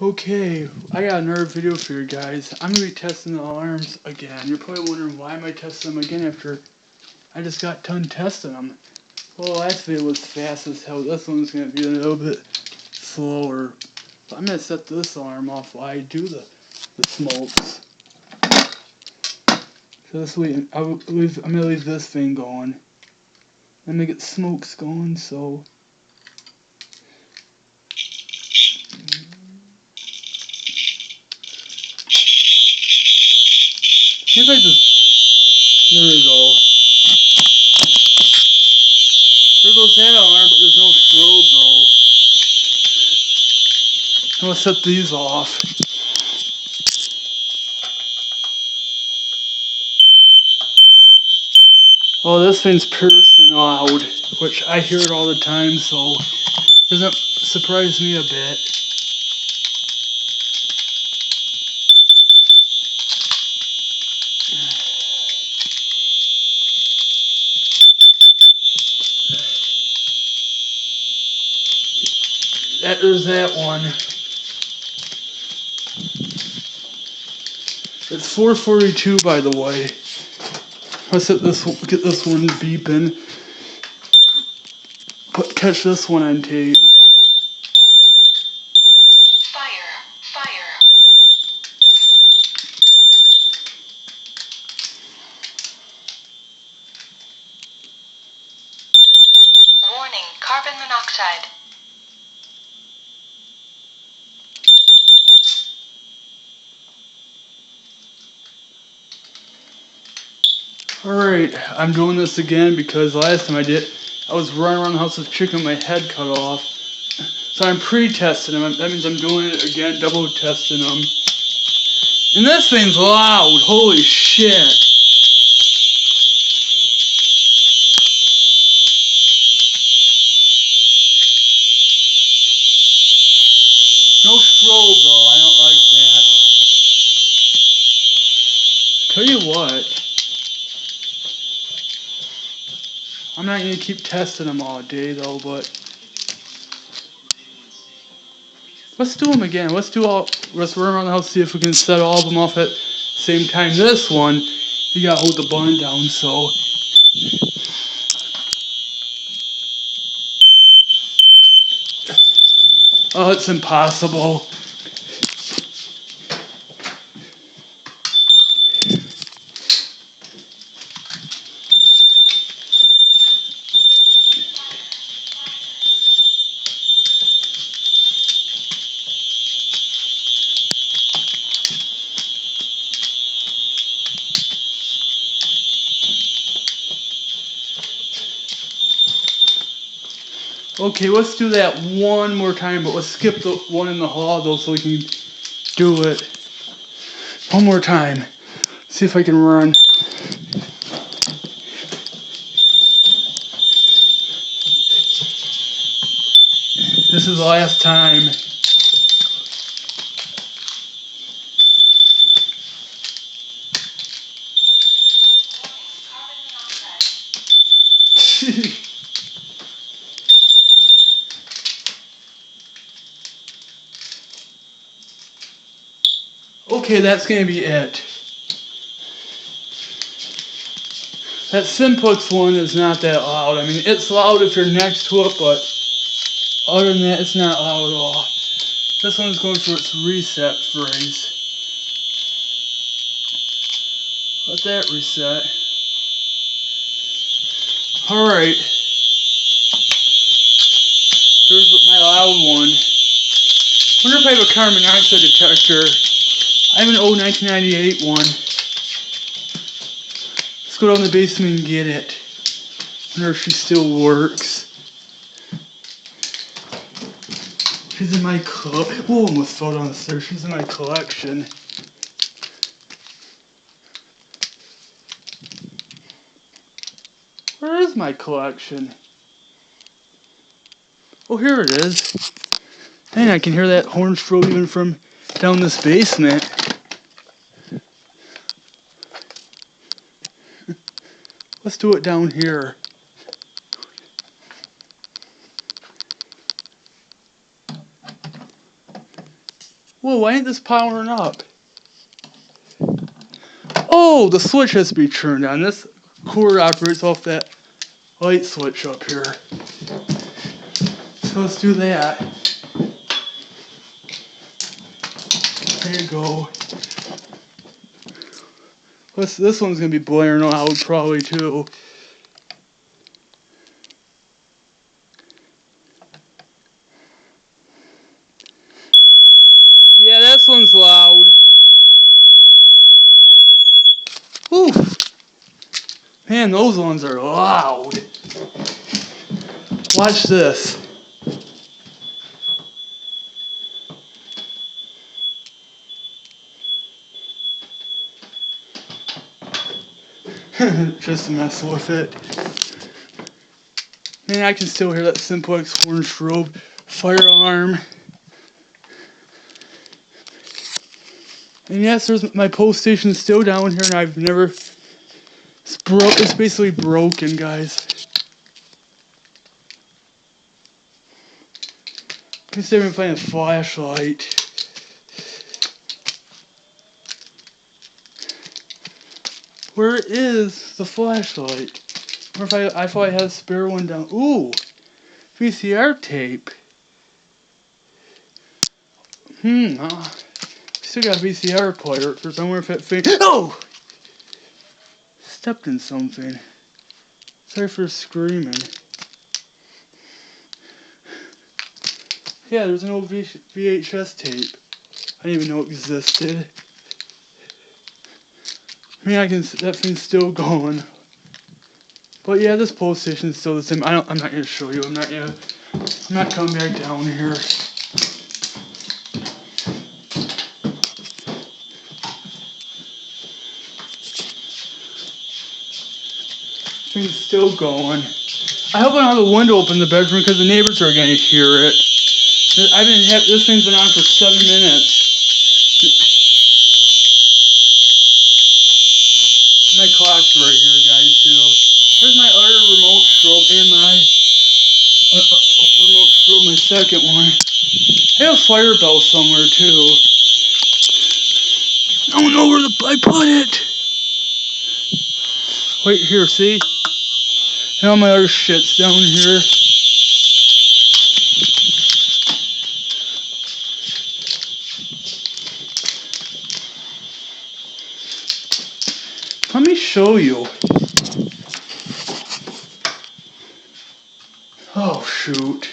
Okay, I got another video for you guys. I'm going to be testing the alarms again. You're probably wondering why am I testing them again after I just got done testing them. Well, the last video was fast as hell. This one's going to be a little bit slower. So I'm going to set this alarm off while I do the smokes. So this way, I'm going to leave this thing going. I'm going to get smokes going, so... Seems like this... There we go. There goes that alarm, but there's no strobe though. I'm gonna set these off. Oh, this thing's piercing loud, which I hear it all the time, so it doesn't surprise me a bit. There's that one. It's 4:42, by the way. Let's get this one beeping. Catch this one on tape. Fire, fire. Warning, carbon monoxide. Alright, I'm doing this again because last time I did, I was running around the house with chicken with my head cut off. So I'm pre-testing them. That means I'm doing it again, double testing them. And this thing's loud. Holy shit. No strobe though. I don't like that. Tell you what. I'm not gonna keep testing them all day though, but let's do them again. Let's run around the house, see if we can set all of them off at the same time. This one, you gotta hold the button down, so. Oh, it's impossible. Okay, let's do that one more time, but let's skip the one in the hall though so we can do it one more time. See if I can run. This is the last time. Okay, that's gonna be it. That simplex one is not that loud. I mean, it's loud if you're next to it, but other than that, it's not loud at all. This one's going for its reset phrase. Let that reset. Alright. There's my loud one. Wonder if I have a carbon monoxide detector. I have an old 1998 one. Let's go down to the basement and get it. Wonder if she still works. She's in my whoa, almost fell down the stairs. She's in my collection. Where is my collection? Oh, here it is. And I can hear that horn strobe even from down this basement. Let's do it down here. Whoa, why ain't this powering up? Oh, the switch has to be turned on. This cord operates off that light switch up here. So let's do that. There you go. This one's gonna be blaring out probably too. Yeah, this one's loud. Whew. Man, those ones are loud. Watch this. Just to mess with it. Man, I can still hear that simplex horn strobe fire alarm. And yes, there's my post station still down here, and I've never. It's basically broken, guys. Let me see if I can find a flashlight. Where is the flashlight? Or if I thought I had a spare one down. Ooh, VCR tape. Still got a VCR player. Because I wonder if that thing. Oh! Stepped in something. Sorry for screaming. Yeah, there's an old VHS tape. I didn't even know it existed. I mean, that thing's still going. But yeah, this pole station is still the same. I'm not gonna show you. I'm not coming back down here. Thing's still going. I hope I don't have a window open in the bedroom because the neighbors are gonna hear it. This thing's been on for 7 minutes. My clock's right here, guys, too. There's my other remote strobe and my remote strobe, my second one. I have a fire bell somewhere, too. I don't know where I put it. Wait, here, see? And all my other shit's down here. Let me show you. Oh, shoot.